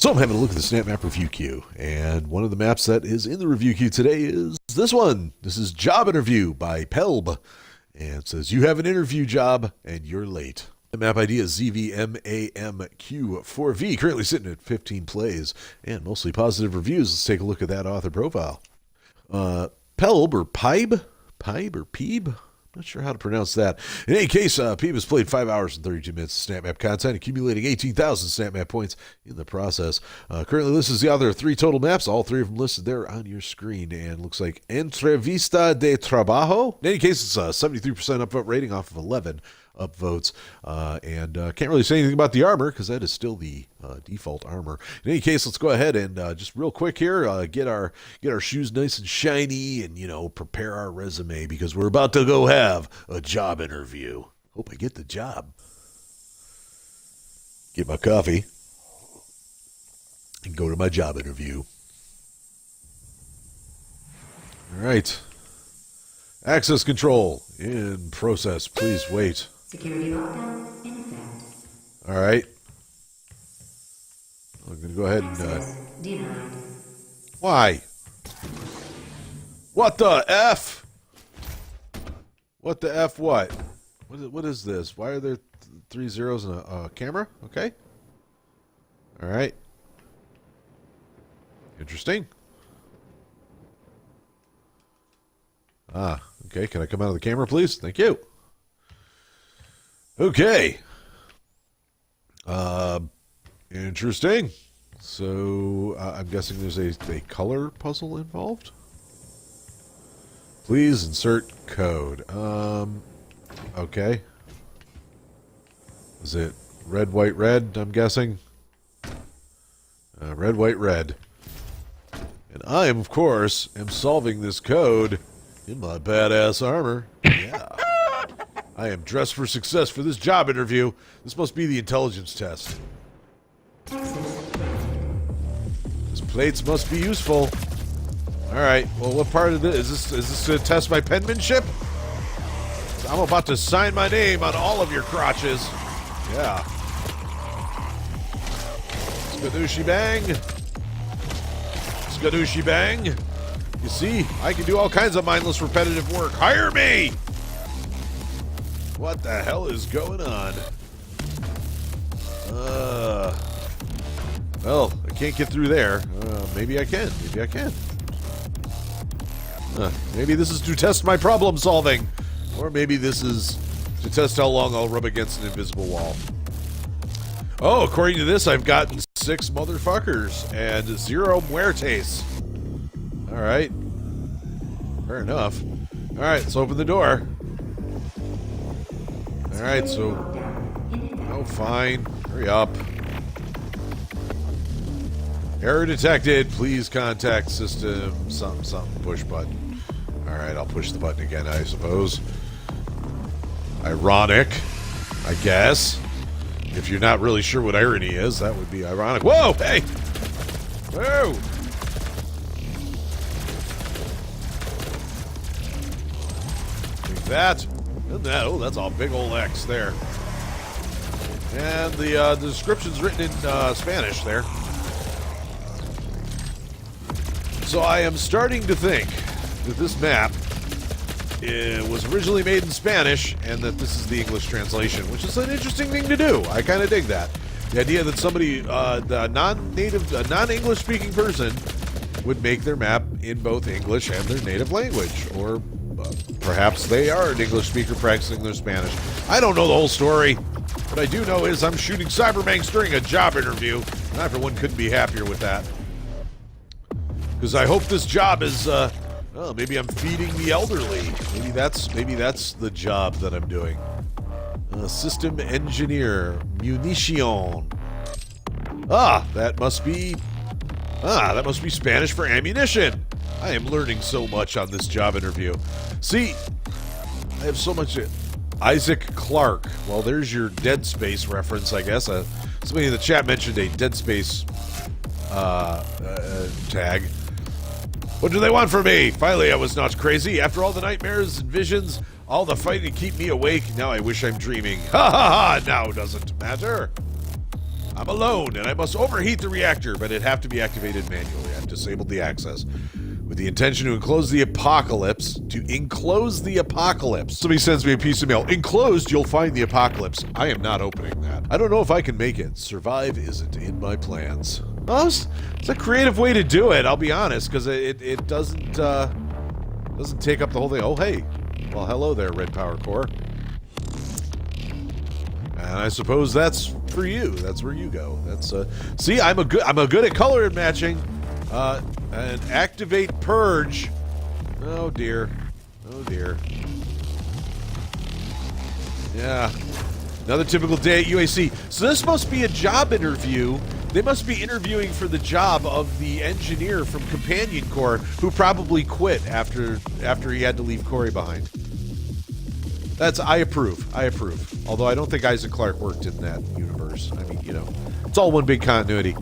So I'm having a look at the SNAPMAP review queue, and one of the maps that is in the review queue today is this one. This is Job Interview by Peib, and it says, you have an interview job, and you're late. The map ID is ZVMAMQ4V, currently sitting at 15 plays, and mostly positive reviews. Let's take a look at that author profile. Peib or Peib? Peib or Peib? Not sure how to pronounce that. In any case, Peib has played 5 hours and 32 minutes of SNAPMAP content, accumulating 18,000 SNAPMAP points in the process. Currently listed as the author of 3 total maps, all 3 of them listed there on your screen, and looks like Entrevista de Trabajo. In any case, it's a 73% upvote rating off of 11 upvotes, and can't really say anything about the armor because that is still the default armor. In any case, let's go ahead and just real quick here, get our shoes nice and shiny, and prepare our resume because we're about to go have a job interview. Hope I get the job. Get my coffee and go to my job interview. All right. Access control in process. Please wait. Security lockdown in effect. All right. I'm going to go ahead and... denied. Why? What the F? What the F what? What is this? Why are there 3 zeros and a camera? Okay. All right. Interesting. Okay. Can I come out of the camera, please? Thank you. Okay. Interesting. So, I'm guessing there's a color puzzle involved? Please insert code. Okay. Is it red, white, red, I'm guessing? Red, white, red. And I, of course, am solving this code in my badass armor. Yeah. I am dressed for success for this job interview. This must be the intelligence test. These plates must be useful. Alright, well, what part of this? Is this to test my penmanship? I'm about to sign my name on all of your crotches. Yeah. Skadooshie bang. Skadooshie bang. You see, I can do all kinds of mindless repetitive work. Hire me! What the hell is going on? Well, I can't get through there. Maybe I can. Maybe I can. Maybe this is to test my problem solving. Or maybe this is to test how long I'll rub against an invisible wall. Oh, according to this, I've gotten 6 motherfuckers and 0 muertes. Alright. Fair enough. Alright, let's open the door. Alright, so... Oh, fine. Hurry up. Error detected. Please contact system. Something. Push button. Alright, I'll push the button again, I suppose. Ironic, I guess. If you're not really sure what irony is, that would be ironic. Whoa! Hey! Whoa! Take that. And that. Oh, that's a big old X there. And the description's written in Spanish there. So I am starting to think that this map was originally made in Spanish and that this is the English translation, which is an interesting thing to do. I kind of dig that. The idea that somebody, the non-English speaking person would make their map in both English and their native language. Or perhaps they are an English speaker practicing their Spanish. I don't know the whole story. What I do know is I'm shooting cyberbanks during a job interview, and I, for one, couldn't be happier with that. Because I hope this job is, well, maybe I'm feeding the elderly. Maybe that's the job that I'm doing. System engineer, munition. That must be Spanish for ammunition. I am learning so much on this job interview. See, I have so much. Isaac Clarke. Well, there's your Dead Space reference, I guess. Somebody in the chat mentioned a Dead Space tag. What do they want from me? Finally, I was not crazy. After all the nightmares and visions, all the fighting to keep me awake, now I wish I'm dreaming. Ha ha ha! Now doesn't matter. I'm alone, and I must overheat the reactor, but it'd have to be activated manually. I've disabled the access. With the intention to enclose the apocalypse. Somebody sends me a piece of mail. Enclosed, you'll find the apocalypse. I am not opening that. I don't know if I can make it. Survive isn't in my plans. Well, it's a creative way to do it, I'll be honest, because it doesn't take up the whole thing. Oh, hey. Well, hello there, Red Power Core. And I suppose that's for you. That's where you go. That's see, I'm a good at color matching. And activate purge. Oh dear. Oh dear. Yeah. Another typical day at UAC. So this must be a job interview. They must be interviewing for the job of the engineer from Companion Corps who probably quit after he had to leave Corey behind. I approve. Although I don't think Isaac Clarke worked in that universe. I mean, you know, it's all one big continuity.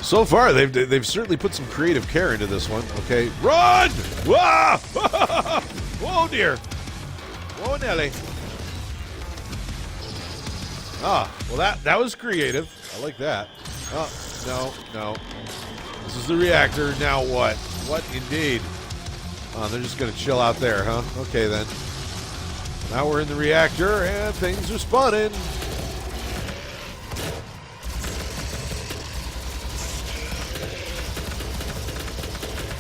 So far, they've certainly put some creative care into this one. Okay, run! Whoa! Whoa, dear! Whoa, Nelly! Ah, well that was creative. I like that. Oh, no. This is the reactor. Now what? What indeed? Oh, they're just gonna chill out there, huh? Okay then. Now we're in the reactor and things are spawning.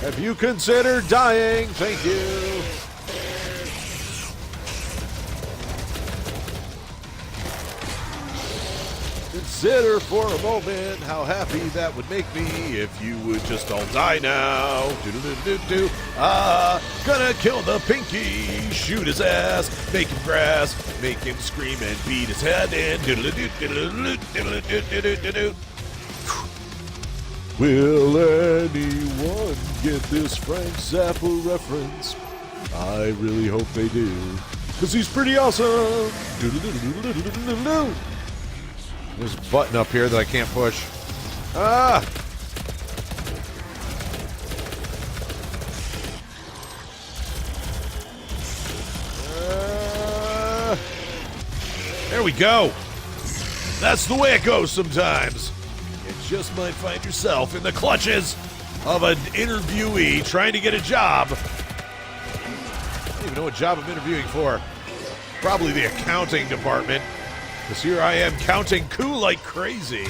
Have you considered dying? Thank you. Consider for a moment how happy that would make me if you would just all die now. Do-do-do-do-do. Gonna kill the pinky, shoot his ass, make him grass, make him scream and beat his head in. Do-do-do-do-do-do-do-do-do-do-do. Will anyone get this Frank Zappa reference? I really hope they do, because he's pretty awesome. There's a button up here that I can't push. Ah! There we go. That's the way it goes sometimes. You just might find yourself in the clutches of an interviewee trying to get a job. I don't even know what job I'm interviewing for. Probably the accounting department. Because here I am counting coup like crazy.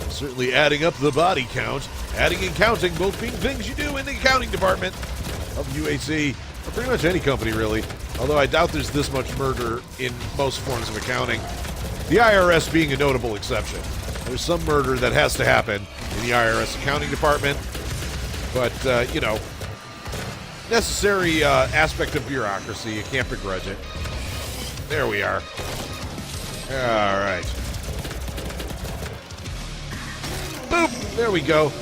Certainly adding up the body count. Adding and counting both being things you do in the accounting department of UAC. Or pretty much any company, really. Although I doubt there's this much murder in most forms of accounting. The IRS being a notable exception. There's some murder that has to happen in the IRS accounting department. But, you know, necessary aspect of bureaucracy. You can't begrudge it. There we are. All right. Boop! There we go.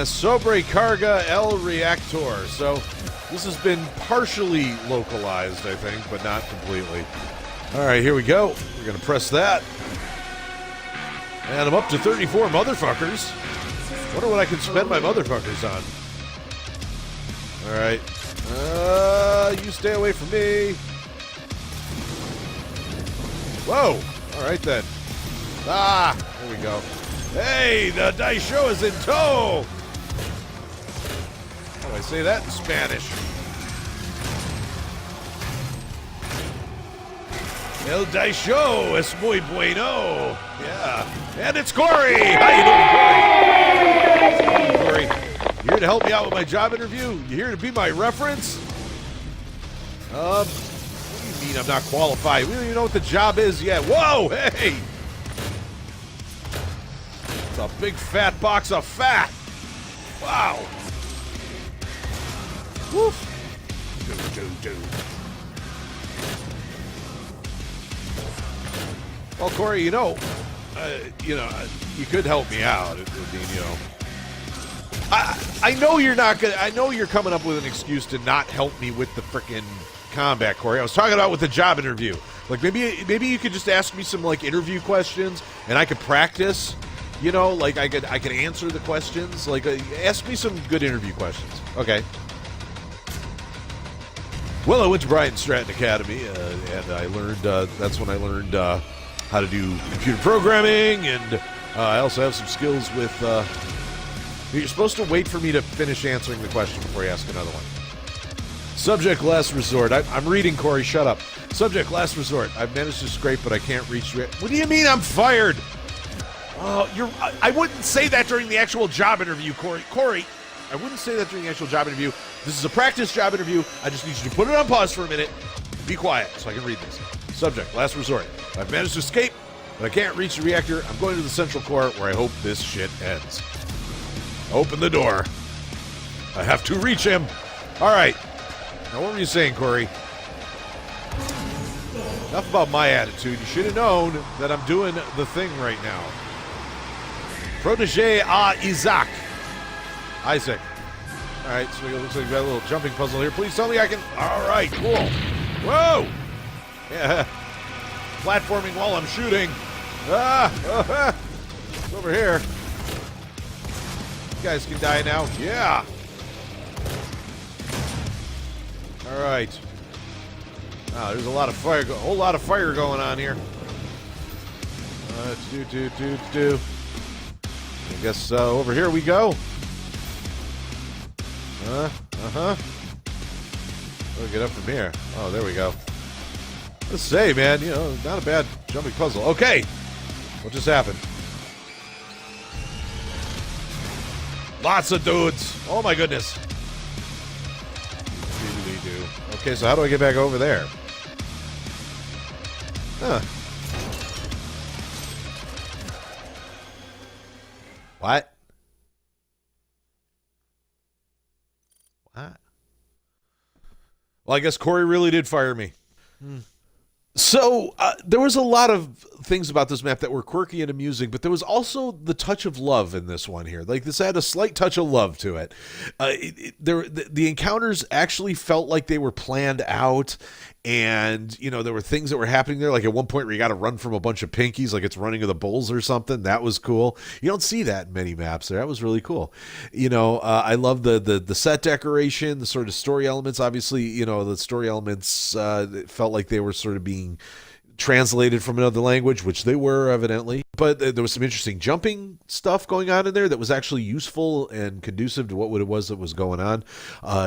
Sobre Carga El Reactor. So this has been partially localized, I think, but not completely. All right, here we go. We're going to press that. And I'm up to 34 motherfuckers. Wonder what I can spend my motherfuckers on. All right. You stay away from me. Whoa! All right then. Ah! There we go. Hey, the dice show is in tow! How do I say that in Spanish? El dice show es muy bueno. Yeah. And it's Corey! How you doing, Corey? You here to help me out with my job interview? You here to be my reference? What do you mean I'm not qualified? We don't even know what the job is yet. Whoa, hey! It's a big fat box of fat. Wow. Woof. Do. Well, Corey, you could help me out. I know you're not gonna. I know you're coming up with an excuse to not help me with the frickin' combat, Corey. I was talking about with the job interview. Like maybe you could just ask me some like interview questions, and I could practice. You know, like I could answer the questions. Like ask me some good interview questions. Okay. Well, I went to Bryan Stratton Academy, and I learned, that's when I learned how to do computer programming, and I also have some skills with, you're supposed to wait for me to finish answering the question before you ask another one. Subject last resort. I'm reading, Corey, shut up. Subject last resort. I've managed to scrape, but I can't reach it. What do you mean I'm fired? Oh, I wouldn't say that during the actual job interview, Corey. Corey, I wouldn't say that during the actual job interview. This is a practice job interview. I just need you to put it on pause for a minute. Be quiet so I can read this. Subject, last resort. I've managed to escape, but I can't reach the reactor. I'm going to the central core where I hope this shit ends. Open the door. I have to reach him. All right. Now, what were you saying, Corey? Enough about my attitude. You should have known that I'm doing the thing right now. Protégé Isaac. Isaac. All right, so it looks like we got a little jumping puzzle here. Please tell me I can... All right, cool. Whoa! Yeah. Platforming while I'm shooting. It's over here. You guys can die now. Yeah. All right. Wow, there's a lot of fire, a whole lot of fire going on here. I guess over here we go. Oh, get up from here. Oh, there we go. Let's say, man, you know, not a bad jumping puzzle. Okay, what just happened? Lots of dudes. Oh my goodness. Okay, so how do I get back over there? Huh. What? What? Well, I guess Corey really did fire me. So there was a lot of things about this map that were quirky and amusing, but there was also the touch of love in this one here. Like, this had a slight touch of love to it. The encounters actually felt like they were planned out, and, you know, there were things that were happening there. Like at one point where you got to run from a bunch of pinkies, like it's running of the bulls or something. That was cool. You don't see that in many maps there. That was really cool. You know, I love the set decoration, the sort of story elements. Obviously, you know, the story elements it felt like they were sort of being translated from another language, which they were evidently, but there was some interesting jumping stuff going on in there that was actually useful and conducive to what it was that was going on.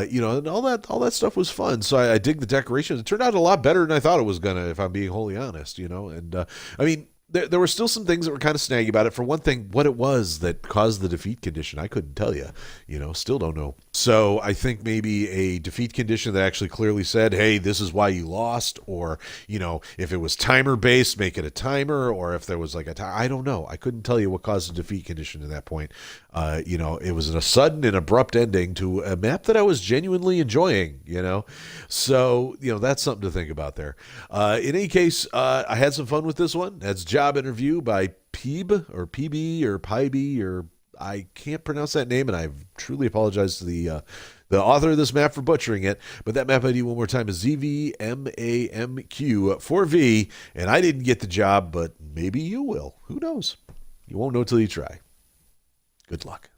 You know, and all that stuff was fun. So I dig the decorations. It turned out a lot better than I thought it was gonna, if I'm being wholly honest, you know. And I mean, there were still some things that were kind of snaggy about it. For one thing, what it was that caused the defeat condition, I couldn't tell you. You know, still don't know. So I think maybe a defeat condition that actually clearly said, hey, this is why you lost, or, you know, if it was timer based, make it a timer, or if there was like I don't know. I couldn't tell you what caused the defeat condition at that point. You know, it was a sudden and abrupt ending to a map that I was genuinely enjoying, you know. So, you know, that's something to think about there. In any case, I had some fun with this one. That's Job Interview by Peib, or PB, or Peib, or I can't pronounce that name, and I truly apologize to the author of this map for butchering it. But that map ID one more time is ZVMAMQ4V, and I didn't get the job, but maybe you will. Who knows? You won't know till you try. Good luck.